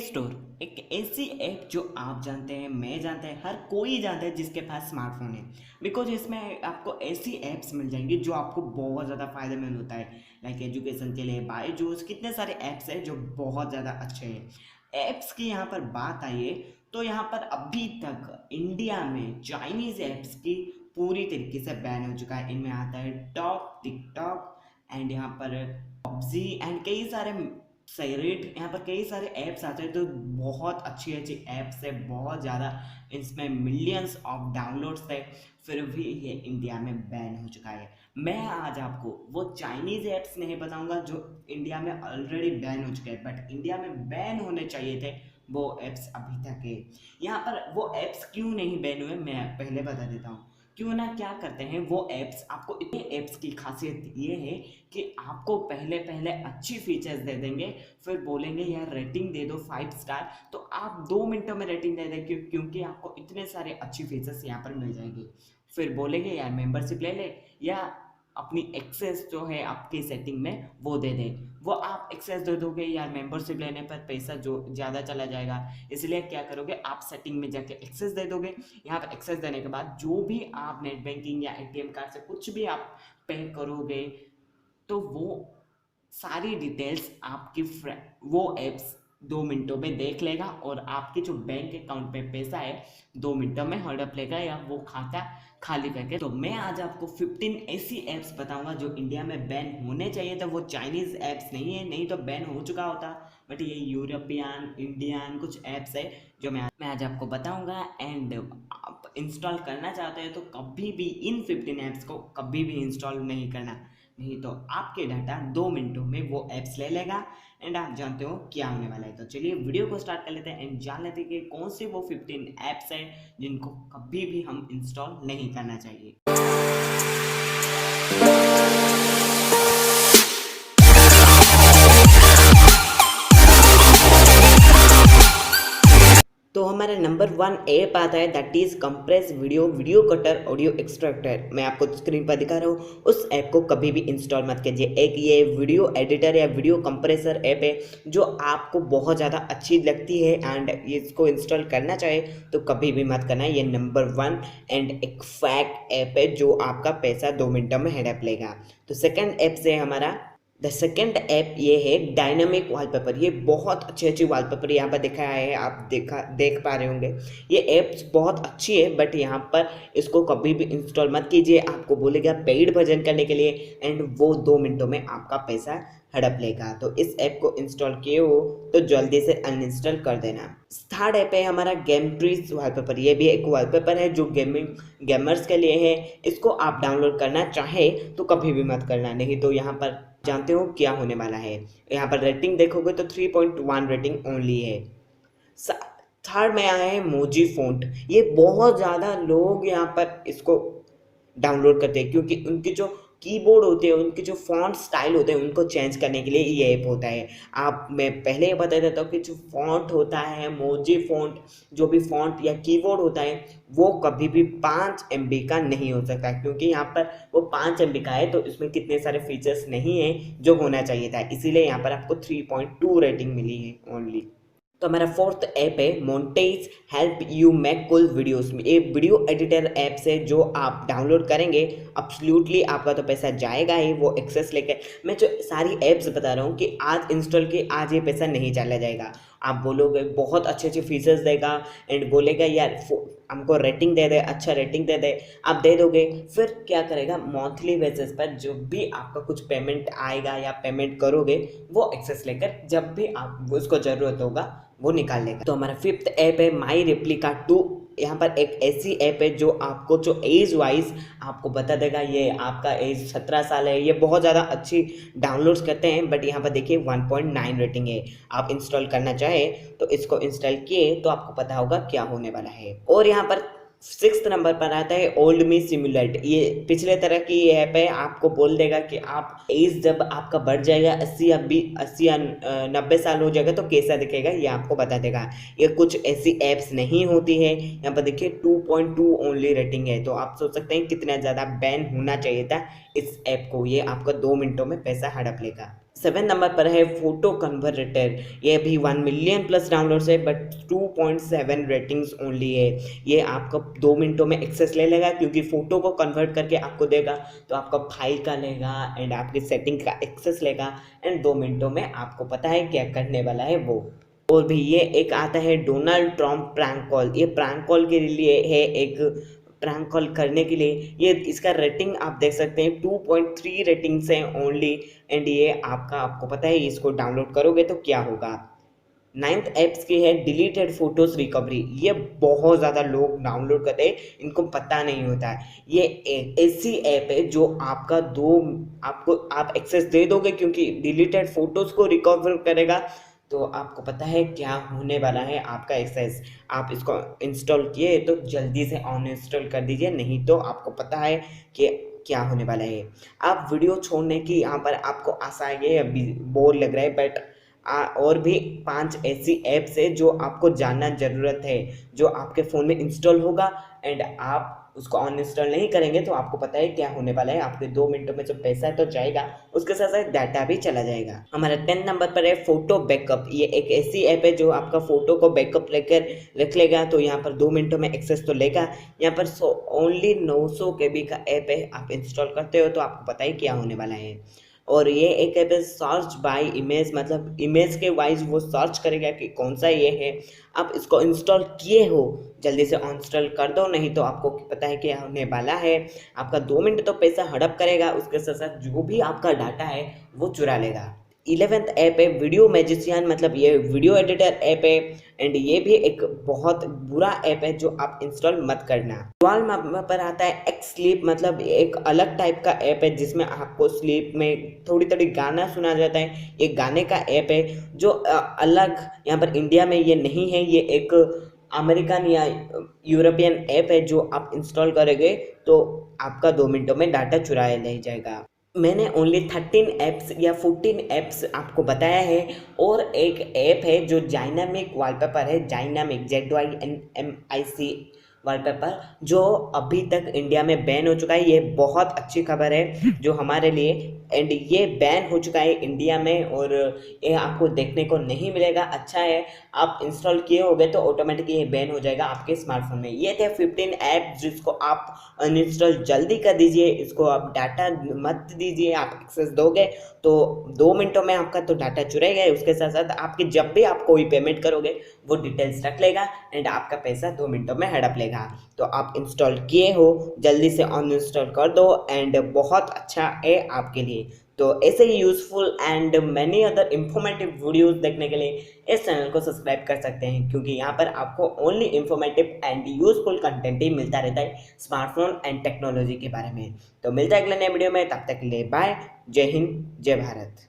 Store एक ऐसी app जो आप जानते हैं, मैं जानते हैं, हर कोई जानता है जिसके पास स्मार्टफोन है। बिकॉज इसमें आपको ऐसी ऐप्स मिल जाएंगी जो आपको बहुत ज़्यादा फायदेमंद होता है। लाइक एजुकेशन के लिए बायजूस, कितने सारे ऐप्स हैं जो बहुत ज़्यादा अच्छे हैं। ऐप्स की यहाँ पर बात आई है तो यहाँ पर अभी तक इंडिया में चाइनीज़ ऐप्स की पूरी तरीके से बैन हो चुका है। इनमें आता है टॉक, टिकटॉक एंड यहाँ पर पबजी एंड कई सारे रेट। यहाँ पर कई सारे ऐप्स आते हैं तो बहुत अच्छी अच्छी ऐप्स है, बहुत ज़्यादा इसमें मिलियंस ऑफ डाउनलोड्स है, फिर भी ये इंडिया में बैन हो चुका है। मैं आज आपको वो चाइनीज़ ऐप्स नहीं बताऊंगा जो इंडिया में ऑलरेडी बैन हो चुके हैं, बट इंडिया में बैन होने चाहिए थे वो ऐप्स अभी तक है। यहाँ पर वो ऐप्स क्यों नहीं बैन हुए मैं पहले बता देता हूँ। क्यों ना, क्या करते हैं वो ऐप्स, आपको इतने ऐप्स की खासियत ये है कि आपको पहले पहले अच्छी फीचर्स दे देंगे, फिर बोलेंगे यार रेटिंग दे दो 5 स्टार, तो आप 2 मिनटों में रेटिंग दे देंगे क्योंकि आपको इतने सारे अच्छी फीचर्स यहाँ पर मिल जाएंगे। फिर बोलेंगे यार मेंबरशिप ले ले या अपनी एक्सेस जो है आपकी सेटिंग में वो दे दें। वो आप एक्सेस दे दोगे यार, मेंबरशिप लेने पर पैसा जो ज़्यादा चला जाएगा, इसलिए क्या करोगे आप सेटिंग में जाके एक्सेस दे दोगे। यहाँ पर एक्सेस देने के बाद जो भी आप नेट बैंकिंग या एटीएम कार्ड से कुछ भी आप पे करोगे तो वो सारी डिटेल्स आपकी वो ऐप्स 2 मिनटों में देख लेगा और आपके जो बैंक अकाउंट पे पैसा है 2 मिनटों में हड़प लेगा या वो खाता खाली करके। तो मैं आज आपको 15 ऐसी ऐप्स बताऊंगा जो इंडिया में बैन होने चाहिए था। वो चाइनीज़ ऐप्स नहीं है, नहीं तो बैन हो चुका होता, बट ये यूरोपियन इंडियन कुछ ऐप्स है जो मैं आज आपको बताऊंगा। एंड आप इंस्टॉल करना चाहते हैं तो कभी भी इन 15 ऐप्स को कभी भी इंस्टॉल नहीं करना, नहीं तो आपके डाटा 2 मिनटों में वो ऐप्स ले लेगा एंड आप जानते हो क्या होने वाला है। तो चलिए वीडियो को स्टार्ट कर लेते हैं एंड जान लेते हैं कि कौन से वो 15 ऐप्स हैं जिनको कभी भी हम इंस्टॉल नहीं करना चाहिए। तो हमारा नंबर 1 ऐप आता है, that is compress video cutter audio extractor. मैं आपको स्क्रीन पर दिखा रहा हूँ, उस ऐप को कभी भी इंस्टॉल मत कीजिए। एक ये वीडियो एडिटर या वीडियो कंप्रेसर ऐप है जो आपको बहुत ज़्यादा अच्छी लगती है एंड इसको इंस्टॉल करना चाहे तो कभी भी मत करना। ये नंबर 1 एंड एक फैक्ट ऐप है जो आपका पैसा 2 मिनटों में हेडअप लेगा। तो सेकेंड ऐप से हमारा द सेकेंड ऐप ये है डायनामिक वॉलपेपर। ये बहुत अच्छी वॉलपेपर यहाँ पर दिखाया है, आप देख पा रहे होंगे। ये ऐप्स बहुत अच्छी है बट यहाँ पर इसको कभी भी इंस्टॉल मत कीजिए, आपको बोलेगा पेड वर्जन करने के लिए एंड वो 2 मिनटों में आपका पैसा हड़प लेगा। तो इस ऐप को इंस्टॉल किए हो तो जल्दी से अनइंस्टॉल कर देना। थर्ड ऐप है हमारा गेमट्रीज वॉलपेपर। ये भी एक वॉलपेपर है जो गेमर्स के लिए है। इसको आप डाउनलोड करना चाहे तो कभी भी मत करना, नहीं तो यहाँ पर जानते हो क्या होने वाला है। यहाँ पर रेटिंग देखोगे तो 3.1 रेटिंग ओनली है। थर्ड में आया है MojiFont। ये बहुत ज़्यादा लोग यहाँ पर इसको डाउनलोड करते हैं क्योंकि उनकी जो कीबोर्ड होते हैं, उनके जो फॉन्ट स्टाइल होते हैं, उनको चेंज करने के लिए ये ऐप होता है। मैं पहले ये बता देता हूँ कि जो फॉन्ट होता है MojiFont, जो भी फॉन्ट या कीबोर्ड होता है वो कभी भी 5 MB का नहीं हो सकता क्योंकि यहाँ पर वो 5 MB का है तो इसमें कितने सारे फीचर्स नहीं है जो होना चाहिए था, इसीलिए यहाँ पर आपको 3.2 रेटिंग मिली है ओनली। तो हमारा फोर्थ ऐप है montage, help you make cool videos. ये वीडियो एडिटर ऐप से जो आप डाउनलोड करेंगे अब्सोल्युटली आपका तो पैसा जाएगा ही वो एक्सेस लेकर। मैं जो सारी ऐप्स बता रहा हूँ कि आज इंस्टॉल किए आज ये पैसा नहीं चला जाएगा। आप बोलोगे बहुत अच्छे फीचर्स देगा एंड बोलेगा यार हमको रेटिंग दे दे, अच्छा रेटिंग दे दे, आप दे दोगे। फिर क्या करेगा, मंथली बेसिस पर जो भी आपका कुछ पेमेंट आएगा या पेमेंट करोगे वो एक्सेस लेकर जब भी आप उसको ज़रूरत होगा वो निकाल लेगा। तो हमारा फिफ्थ ऐप है माई रेप्लिका 2। यहाँ पर एक ऐसी ऐप है जो आपको जो एज वाइज आपको बता देगा ये आपका एज 17 साल है। ये बहुत ज़्यादा अच्छी डाउनलोड्स करते हैं बट यहाँ पर देखिए 1.9 रेटिंग है। आप इंस्टॉल करना चाहे तो इसको इंस्टॉल किए तो आपको पता होगा क्या होने वाला है। और यहाँ पर 6th नंबर पर आता है ओल्ड मी सिमुलेट। ये पिछले तरह की ऐप है, आपको बोल देगा कि आप एज जब आपका बढ़ जाएगा 80 या 90 साल हो जाएगा तो कैसा दिखेगा ये आपको बता देगा। ये कुछ ऐसी ऐप्स नहीं होती है। यहाँ पर देखिए 2.2 ओनली रेटिंग है। तो आप सोच सकते हैं कितना ज़्यादा बैन होना चाहिए था इस ऐप को, ये आपका 2 मिनटों में पैसा हड़प लेगा। 7 नंबर पर है फोटो कन्वर्टर। ये भी 1 मिलियन प्लस डाउनलोड्स है बट 2.7 रेटिंग्स ओनली है। ये आपको 2 मिनटों में एक्सेस ले लेगा क्योंकि फ़ोटो को कन्वर्ट करके आपको देगा, तो आपका फाइल का लेगा एंड आपकी सेटिंग का एक्सेस लेगा एंड 2 मिनटों में आपको पता है क्या करने वाला है वो। और भी ये एक आता है डोनाल्ड ट्रम्प प्रैंक कॉल। ये प्रैंक कॉल के लिए है, एक प्रैंक कॉल करने के लिए। ये इसका रेटिंग आप देख सकते हैं 2.3 रेटिंग्स हैं ओनली एंड ये आपको पता है इसको डाउनलोड करोगे तो क्या होगा। 9th ऐप्स की है डिलीटेड फोटोज रिकवरी। ये बहुत ज़्यादा लोग डाउनलोड करते हैं, इनको पता नहीं होता है। ये एक ऐसी ऐप है जो आपको आप एक्सेस दे दोगे क्योंकि डिलीटेड फोटोज को रिकवर करेगा, तो आपको पता है क्या होने वाला है आपका एक्सेस। आप इसको इंस्टॉल किए तो जल्दी से अन इंस्टॉल कर दीजिए, नहीं तो आपको पता है कि क्या होने वाला है। आप वीडियो छोड़ने की यहाँ पर आपको आशा है, अभी बोर लग रहा है बट और भी 5 ऐसी ऐप्स है जो आपको जानना ज़रूरत है, जो आपके फ़ोन में इंस्टॉल होगा एंड आप उसको अनइंस्टॉल नहीं करेंगे तो आपको पता है क्या होने वाला है। आपके 2 मिनटों में जो पैसा तो जाएगा, उसके साथ साथ डाटा भी चला जाएगा। हमारा 10 नंबर पर है फोटो बैकअप। ये एक ऐसी ऐप है जो आपका फ़ोटो को बैकअप लेकर रख लेगा, तो यहाँ पर 2 मिनटों में एक्सेस तो लेगा। यहाँ पर ओनली 900 KB का ऐप है, आप इंस्टॉल करते हो तो आपको पता है क्या होने वाला है। और ये एक ऐप है सर्च बाय इमेज, मतलब इमेज के वाइज वो सर्च करेगा कि कौन सा ये है। आप इसको इंस्टॉल किए हो जल्दी से इंस्टॉल कर दो, नहीं तो आपको पता है क्या होने वाला है। आपका 2 मिनट तो पैसा हड़प करेगा, उसके साथ साथ जो भी आपका डाटा है वो चुरा लेगा। 11th ऐप है वीडियो मैजिशियन, मतलब ये वीडियो एडिटर ऐप है एंड ये भी एक बहुत बुरा ऐप है जो आप इंस्टॉल मत करना। 12 नंबर पर आता है Xsleep, मतलब एक अलग टाइप का ऐप है जिसमें आपको स्लीप में थोड़ी थोड़ी गाना सुना जाता है। ये गाने का ऐप है जो अलग, यहाँ पर इंडिया में ये नहीं है। ये एक अमेरिकन या यूरोपियन ऐप है जो आप इंस्टॉल करोगे तो आपका 2 मिनटों में डाटा चुराया ले जाएगा। मैंने ओनली 13 ऐप्स या 14 ऐप्स आपको बताया है। और एक ऐप है जो डायनामिक वॉलपेपर है, डायनामिक ZYNMIC वॉलपेपर, जो अभी तक इंडिया में बैन हो चुका है। ये बहुत अच्छी खबर है जो हमारे लिए, एंड ये बैन हो चुका है इंडिया में और ये आपको देखने को नहीं मिलेगा। अच्छा है, आप इंस्टॉल किए होगे तो ऑटोमेटिकली ये बैन हो जाएगा आपके स्मार्टफोन में। ये थे 15 ऐप जिसको आप अनइंस्टॉल जल्दी कर दीजिए। इसको आप डाटा मत दीजिए, आप एक्सेस दोगे तो 2 मिनटों में आपका तो डाटा चुराएगा। उसके साथ साथ आपकी जब भी आप कोई पेमेंट करोगे वो डिटेल्स रख लेगा एंड आपका पैसा 2 मिनटों में हड़प लेगा। तो आप इंस्टॉल किए हो जल्दी से अनइंस्टॉल कर दो एंड बहुत अच्छा है आपके लिए। तो ऐसे ही useful and many other informative videos देखने के लिए इस चैनल को सब्सक्राइब कर सकते हैं, क्योंकि यहाँ पर आपको only informative and useful content ही मिलता रहता है स्मार्टफोन एंड टेक्नोलॉजी के बारे में। तो मिलता है अगले नए वीडियो में, तब तक के लिए बाय। जय हिंद, जय भारत।